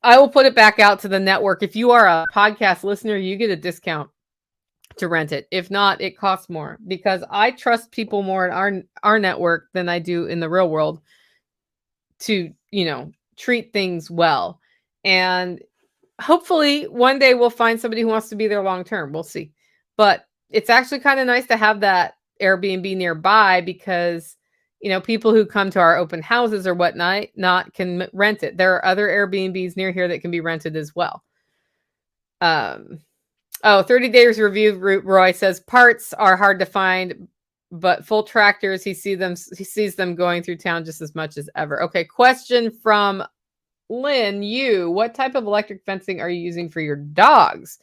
I will put it back out to the network. If you are a podcast listener, you get a discount to rent it. If not, it costs more, because I trust people more in our network than I do in the real world to, treat things well. And hopefully one day we'll find somebody who wants to be there long term. We'll see. But it's actually kind of nice to have that Airbnb nearby, because people who come to our open houses or whatnot can rent it. There are other Airbnbs near here that can be rented as well. 30 Days Review, Roy says, parts are hard to find, but full tractors, he sees them going through town just as much as ever. Okay, question from Lynn, what type of electric fencing are you using for your dogs?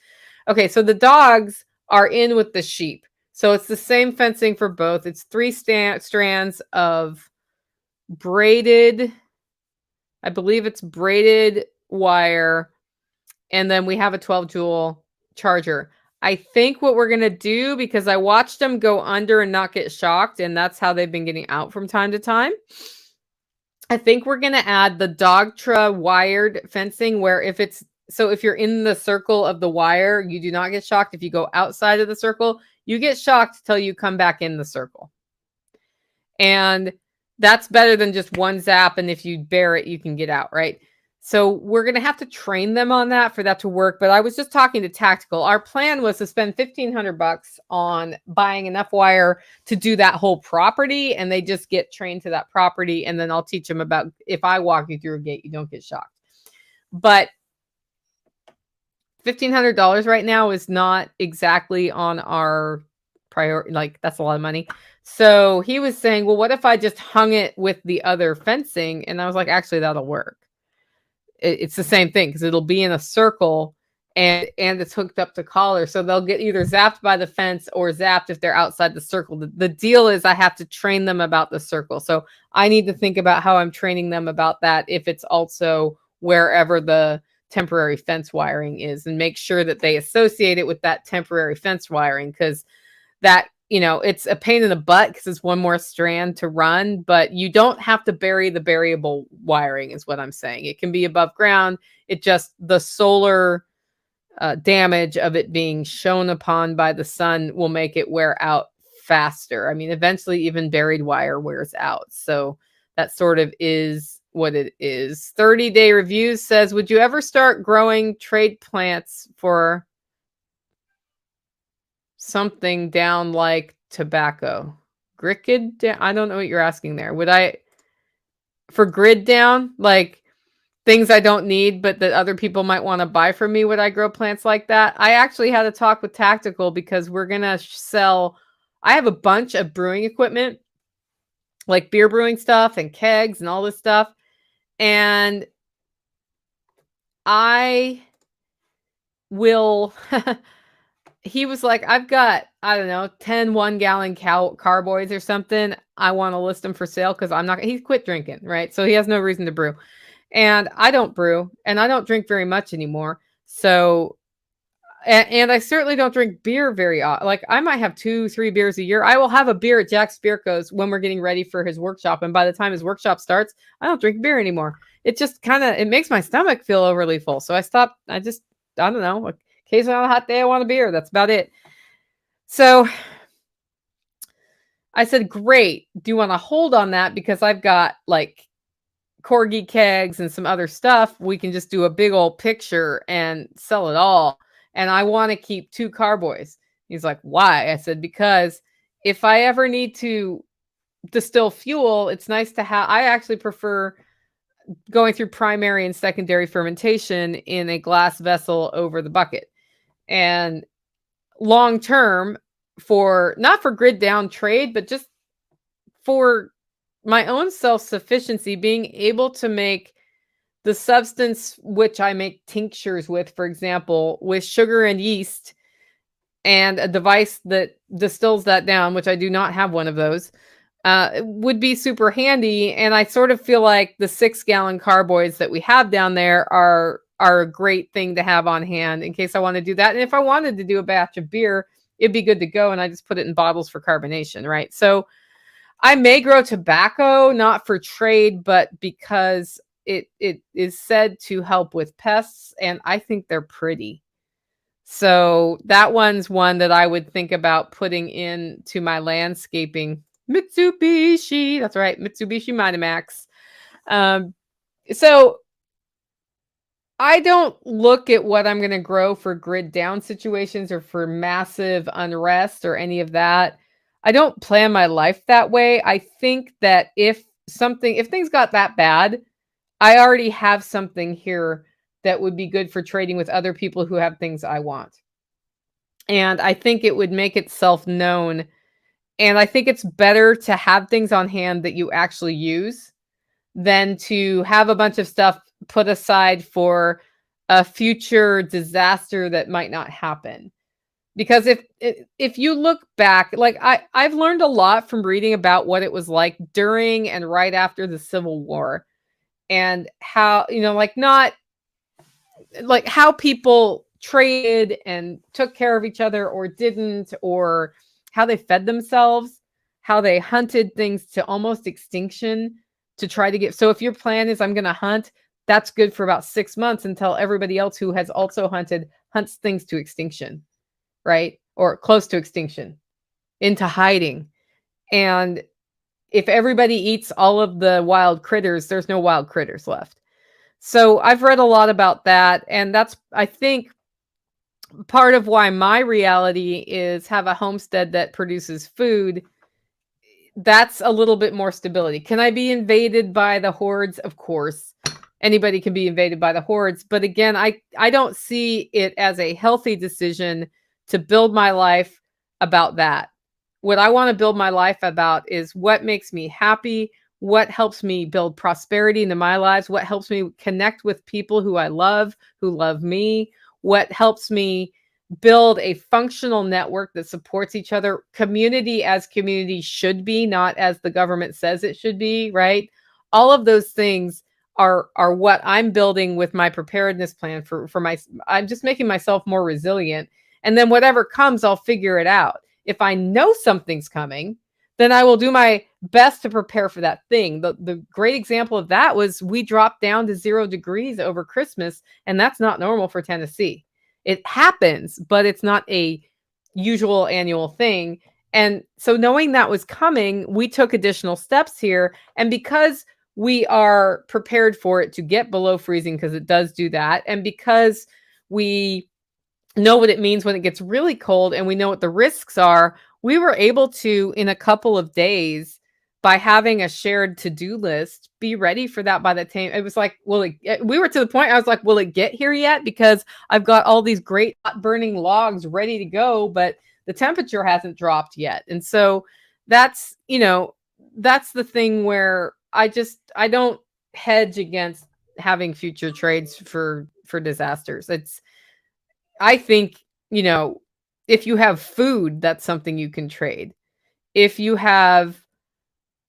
Okay, so the dogs are in with the sheep. So it's the same fencing for both. It's 3 strands of braided, I believe it's braided wire. And then we have a 12 joule charger. I think what we're going to do, because I watched them go under and not get shocked, and that's how they've been getting out from time to time. I think we're going to add the Dogtra wired fencing, where if you're in the circle of the wire, you do not get shocked. If you go outside of the circle, you get shocked till you come back in the circle. And that's better than just one zap. And if you bear it, you can get out, right? So we're going to have to train them on that for that to work. But I was just talking to Tactical. Our plan was to spend $1,500 on buying enough wire to do that whole property. And they just get trained to that property. And then I'll teach them about, if I walk you through a gate, you don't get shocked. But $1,500 right now is not exactly on our priority. Like, that's a lot of money. So he was saying, well, what if I just hung it with the other fencing? And I was like, actually, that'll work. It's the same thing, because it'll be in a circle, and it's hooked up to collar. So they'll get either zapped by the fence or zapped if they're outside the circle. The deal is I have to train them about the circle. So I need to think about how I'm training them about that if it's also wherever the temporary fence wiring is, and make sure that they associate it with that temporary fence wiring, because that, it's a pain in the butt because it's one more strand to run, but you don't have to bury the variable wiring is what I'm saying. It can be above ground. It just, the solar damage of it being shone upon by the sun will make it wear out faster. I mean, eventually even buried wire wears out. So that sort of is what it is. 30-day reviews says, would you ever start growing trade plants for something down like tobacco? Grid down? I don't know what you're asking there. Would I, for grid down, like things I don't need, but that other people might want to buy from me, would I grow plants like that? I actually had a talk with Tactical because we're going to sell, I have a bunch of brewing equipment, like beer brewing stuff and kegs and all this stuff. And I will, he was like, I've got, I don't know, 10 1-gallon carboys or something. I want to list them for sale because he's quit drinking, right? So he has no reason to brew. And I don't brew, and I don't drink very much anymore. So, and I certainly don't drink beer very often. Like I might have 2-3 beers a year. I will have a beer at Jack Spirko's when we're getting ready for his workshop. And by the time his workshop starts, I don't drink beer anymore. It just it makes my stomach feel overly full. So I stopped. I don't know. Occasionally on a hot day, I want a beer. That's about it. So I said, great. Do you want to hold on that? Because I've got like corgi kegs and some other stuff. We can just do a big old picture and sell it all. And I want to keep 2 carboys. He's like, why? I said, because if I ever need to distill fuel, it's nice to have, I actually prefer going through primary and secondary fermentation in a glass vessel over the bucket. And long term, not for grid down trade, but just for my own self-sufficiency, being able to make the substance which I make tinctures with, for example, with sugar and yeast and a device that distills that down, which I do not have one of those, would be super handy. And I sort of feel like the 6-gallon carboys that we have down there are a great thing to have on hand in case I want to do that. And if I wanted to do a batch of beer, it'd be good to go. And I just put it in bottles for carbonation, right? So I may grow tobacco, not for trade, but because it is said to help with pests, and I think they're pretty. So that one's one that I would think about putting into my landscaping. Mitsubishi, that's right, Mitsubishi Mitamax. So I don't look at what I'm going to grow for grid down situations or for massive unrest or any of that. I don't plan my life that way. I think that if things got that bad, I already have something here that would be good for trading with other people who have things I want. And I think it would make itself known. And I think it's better to have things on hand that you actually use than to have a bunch of stuff put aside for a future disaster that might not happen. Because if you look back, like I've learned a lot from reading about what it was like during and right after the Civil War, and how, not like how people traded and took care of each other or didn't, or how they fed themselves, how they hunted things to almost extinction to try to get. So if your plan is I'm going to hunt, that's good for about 6 months until everybody else who has also hunted hunts things to extinction. Right? Or close to extinction, into hiding. And if everybody eats all of the wild critters, there's no wild critters left. So I've read a lot about that. And that's, I think, part of why my reality is have a homestead that produces food. That's a little bit more stability. Can I be invaded by the hordes? Of course. Anybody can be invaded by the hordes. But again, I don't see it as a healthy decision to build my life about that. What I want to build my life about is what makes me happy, what helps me build prosperity into my lives, what helps me connect with people who I love, who love me, what helps me build a functional network that supports each other, community as community should be, not as the government says it should be, right? All of those things are what I'm building with my preparedness plan for my I'm just making myself more resilient. And then whatever comes, I'll figure it out. If I know something's coming, then I will do my best to prepare for that thing. The great example of that was we dropped down to 0 degrees over Christmas, and that's not normal for Tennessee. It happens, but it's not a usual annual thing. And so knowing that was coming, we took additional steps here. And because we are prepared for it to get below freezing, because it does do that, and because we know what it means when it gets really cold and we know what the risks are, we were able to, in a couple of days, by having a shared to-do list, be ready for that by the time it was like, we were to the point I was like, will it get here yet? Because I've got all these great hot burning logs ready to go, but the temperature hasn't dropped yet. And so that's, that's the thing where I don't hedge against having future trades for disasters. I think, if you have food, that's something you can trade. If you have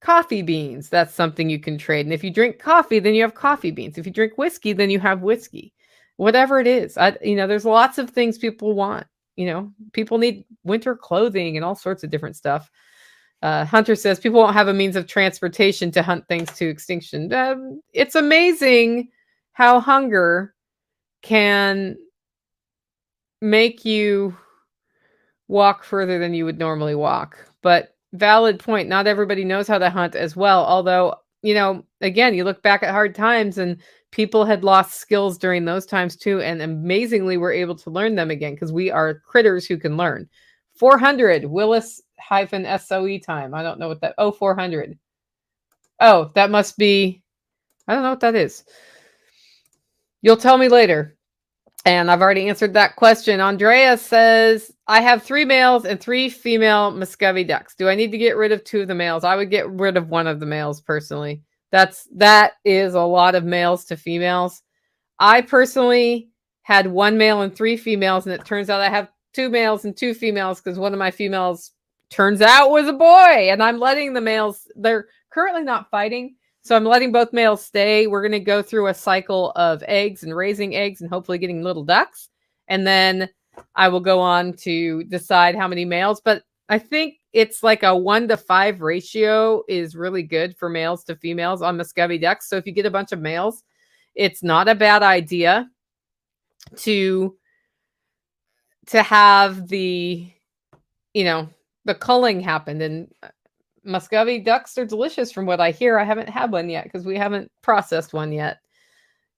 coffee beans, that's something you can trade. And if you drink coffee, then you have coffee beans. If you drink whiskey, then you have whiskey. Whatever it is, there's lots of things people want. People need winter clothing and all sorts of different stuff. Hunter says people won't have a means of transportation to hunt things to extinction. It's amazing how hunger can make you walk further than you would normally walk. But valid point, not everybody knows how to hunt as well. Although, again, you look back at hard times and people had lost skills during those times too. And amazingly, we're able to learn them again because we are critters who can learn. 400 Willis-SOE time. I don't know what that, 400. Oh, that must be, I don't know what that is. You'll tell me later. And I've already answered that question. Andrea says, I have 3 males and 3 female Muscovy ducks. Do I need to get rid of 2 of the males? I would get rid of 1 of the males personally. That is a lot of males to females. I personally had 1 male and 3 females, and it turns out I have 2 males and 2 females because one of my females turns out was a boy, and I'm letting the males, they're currently not fighting. So I'm letting both males stay. We're going to go through a cycle of eggs and raising eggs and hopefully getting little ducks. And then I will go on to decide how many males. But I think it's like a 1 to 5 ratio is really good for males to females on Muscovy ducks. So if you get a bunch of males, it's not a bad idea to have the culling happen. And Muscovy ducks are delicious from what I hear. I haven't had one yet because we haven't processed one yet.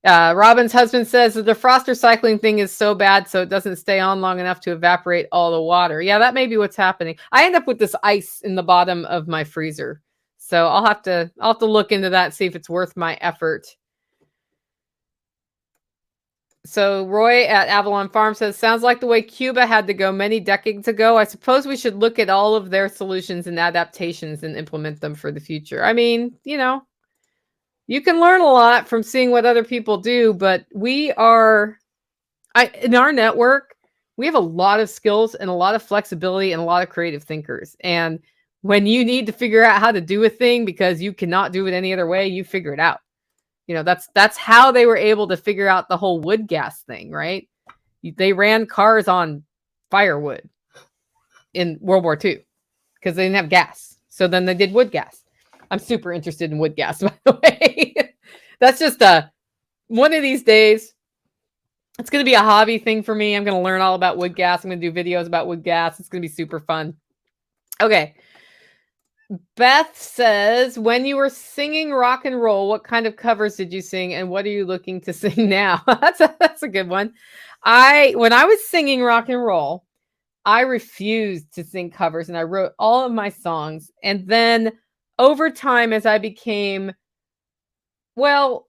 Robin's husband says the defroster cycling thing is so bad so it doesn't stay on long enough to evaporate all the water. Yeah, that may be what's happening. I end up with this ice in the bottom of my freezer. So I'll have to look into that, see if it's worth my effort. So Roy at Avalon Farm says, sounds like the way Cuba had to go many decades ago. I suppose we should look at all of their solutions and adaptations and implement them for the future. I mean, you can learn a lot from seeing what other people do, but in our network, we have a lot of skills and a lot of flexibility and a lot of creative thinkers. And when you need to figure out how to do a thing because you cannot do it any other way, you figure it out. That's how they were able to figure out the whole wood gas thing, right? They ran cars on firewood in World War II because they didn't have gas. So then they did wood gas. I'm super interested in wood gas, by the way. That's just one of these days. It's going to be a hobby thing for me. I'm going to learn all about wood gas. I'm going to do videos about wood gas. It's going to be super fun. Okay. Beth says, when you were singing rock and roll, what kind of covers did you sing and what are you looking to sing now? That's a good one. When I was singing rock and roll, I refused to sing covers and I wrote all of my songs. And then over time, as I became, more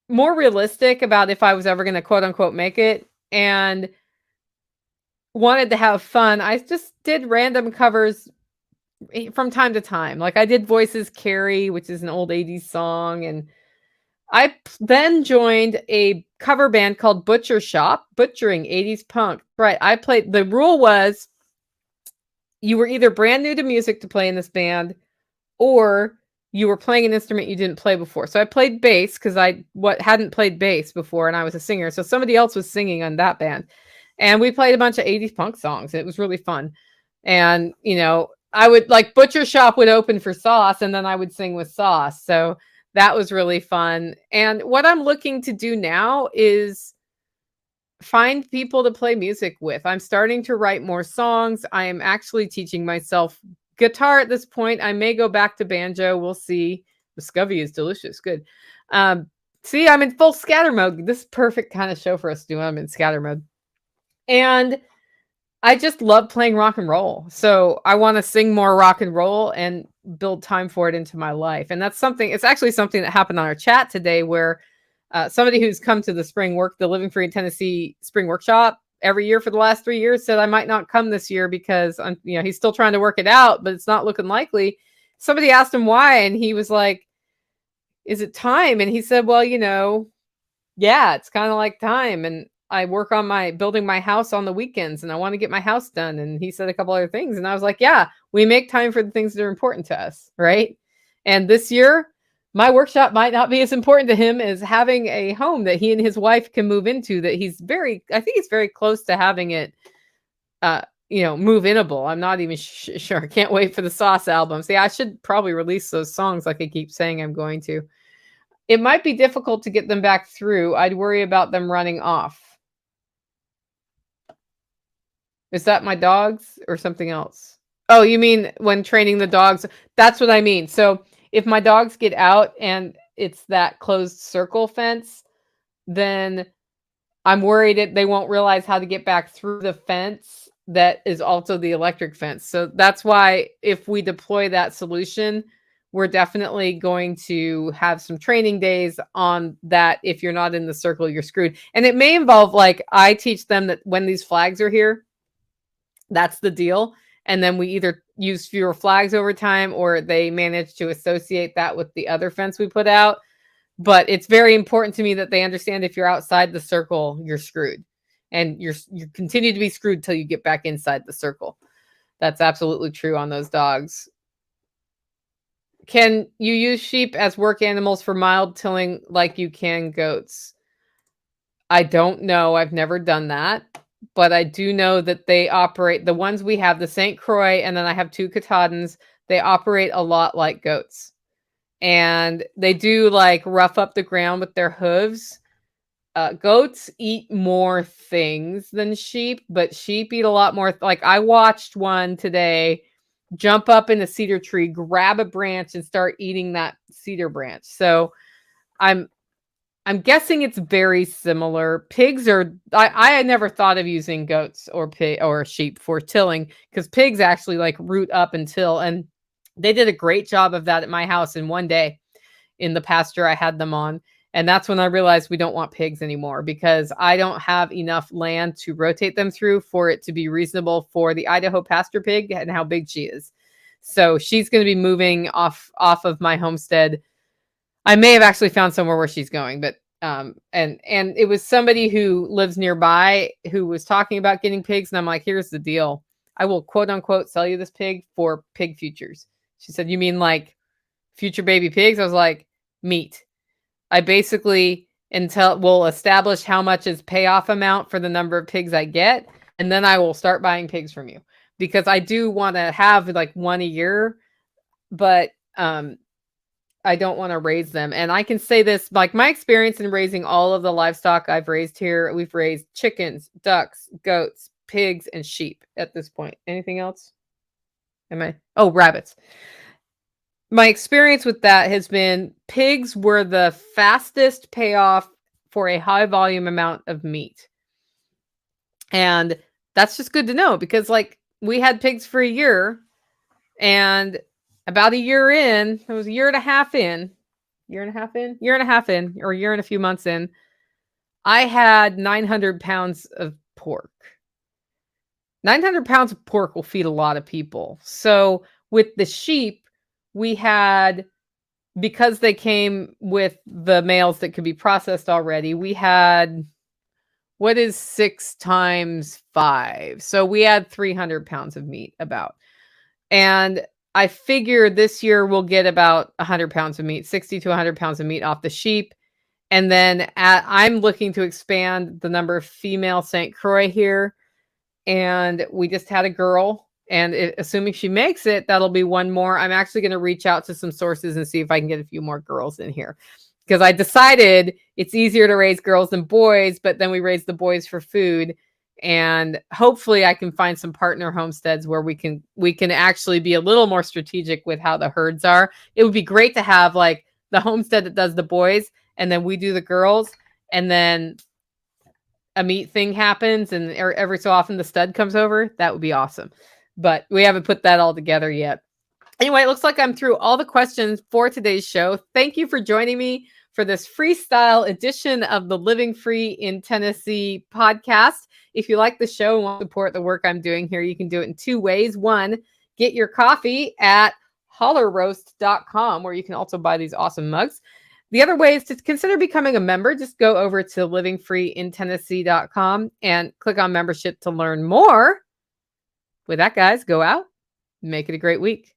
realistic about if I was ever going to quote unquote make it and wanted to have fun, I just did random covers from time to time. Like I did Voices Carry, which is an old 80s song. And then joined a cover band called Butcher Shop, butchering 80s punk. Right. The rule was you were either brand new to music to play in this band, or you were playing an instrument you didn't play before. So I played bass because hadn't played bass before, and I was a singer. So somebody else was singing on that band. And we played a bunch of 80s punk songs. It was really fun. And, I would like Butcher Shop would open for Sauce, and then I would sing with Sauce. So that was really fun. And what I'm looking to do now is find people to play music with. I'm starting to write more songs. I am actually teaching myself guitar at this point. I may go back to banjo. We'll see. The Scovey is delicious. Good. See, I'm in full scatter mode. This is perfect kind of show for us to do. I'm in scatter mode. And I just love playing rock and roll. So I want to sing more rock and roll and build time for it into my life. And it's actually something that happened on our chat today where somebody who's come to the Living Free in Tennessee spring workshop every year for the last 3 years said I might not come this year because he's still trying to work it out, but it's not looking likely. Somebody asked him why, and he was like, is it time? And he said, well, yeah, it's kind of like time. And I work on building my house on the weekends, and I want to get my house done. And he said a couple other things. And I was like, yeah, we make time for the things that are important to us. Right. And this year, my workshop might not be as important to him as having a home that he and his wife can move into that I think he's very close to having it, move-inable. I'm not even sure. I can't wait for the Sauce album. See, I should probably release those songs like I keep saying I'm going to. It might be difficult to get them back through. I'd worry about them running off. Is that my dogs or something else? Oh, you mean when training the dogs? That's what I mean. So if my dogs get out and it's that closed circle fence, then I'm worried that they won't realize how to get back through the fence that is also the electric fence. So that's why if we deploy that solution, we're definitely going to have some training days on that. If you're not in the circle, you're screwed. And it may involve, I teach them that when these flags are here, that's the deal. And then we either use fewer flags over time, or they manage to associate that with the other fence we put out. But it's very important to me that they understand if you're outside the circle, you're screwed. And you continue to be screwed till you get back inside the circle. That's absolutely true on those dogs. Can you use sheep as work animals for mild tilling like you can goats? I don't know. I've never done that. But I do know that they operate, the ones we have, the St. Croix, and then I have 2 Katahdins, they operate a lot like goats. And they do rough up the ground with their hooves. Goats eat more things than sheep, but sheep eat a lot more. I watched one today jump up in a cedar tree, grab a branch, and start eating that cedar branch. So I'm guessing it's very similar. Pigs are, I never thought of using goats or sheep for tilling, because pigs actually root up and till, and they did a great job of that at my house in one day in the pasture I had them on. And that's when I realized we don't want pigs anymore, because I don't have enough land to rotate them through for it to be reasonable for the Idaho pasture pig and how big she is. So she's going to be moving off of my homestead. I may have actually found somewhere where she's going, but and it was somebody who lives nearby who was talking about getting pigs, and I'm like, here's the deal. I will quote unquote sell you this pig for pig futures. She said, you mean like future baby pigs? I was like, meat. I basically will establish how much is payoff amount for the number of pigs I get, and then I will start buying pigs from you, because I do want to have one a year, but I don't want to raise them. And I can say this, my experience in raising all of the livestock I've raised here, we've raised chickens, ducks, goats, pigs, and sheep at this point. Anything else? Rabbits. My experience with that has been pigs were the fastest payoff for a high volume amount of meat. And that's just good to know, because we had pigs for a year, and about a year in, it was a year and a half in, or a year and a few months in, I had 900 pounds of pork. 900 pounds of pork will feed a lot of people. So with the sheep, we had because they came with the males that could be processed already, we had, what is 6 times 5? So we had 300 pounds of meat about. And I figure this year we'll get about 100 pounds of meat, 60 to 100 pounds of meat off the sheep. And then I'm looking to expand the number of female St. Croix here. And we just had a girl. And assuming she makes it, that'll be one more. I'm actually going to reach out to some sources and see if I can get a few more girls in here. Because I decided it's easier to raise girls than boys, but then we raise the boys for food. And hopefully I can find some partner homesteads where we can actually be a little more strategic with how the herds are. It would be great to have like the homestead that does the boys and then we do the girls, and then a meat thing happens and every so often the stud comes over. That would be awesome. But we haven't put that all together yet. Anyway, it looks like I'm through all the questions for today's show. Thank you for joining me for this freestyle edition of the Living Free in Tennessee podcast. If you like the show and want to support the work I'm doing here, you can do it in 2 ways. One, get your coffee at hollerroast.com, where you can also buy these awesome mugs. The other way is to consider becoming a member. Just go over to livingfreeintennessee.com and click on membership to learn more. With that, guys, go out and make it a great week.